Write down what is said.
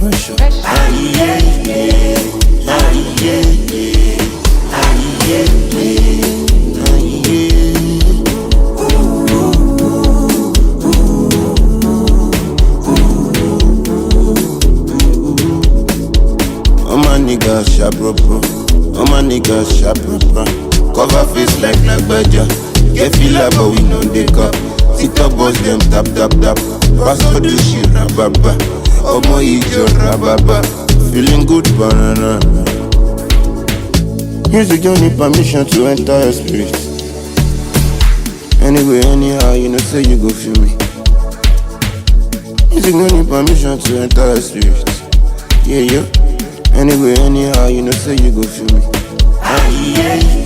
pressure. Aye, yeah, yeah. Aye, yeah, yeah. Aye, yeah, yeah. Aye, yeah. All my niggas sharp proper. All my niggas sharp proper. Cover face like Badger. Get feel like but we know they cup. TikTok boss them tap tap tap. Pass all the shit rababa. Omo ijo rababa. Feeling good banana. Music don't need permission to enter your spirit. Anyway, anyhow, you know say you go feel me. Music don't need permission to enter your spirit. Yeah, yeah. Anyway, anyhow, you know say you go feel me. Aye, yeah, yeah.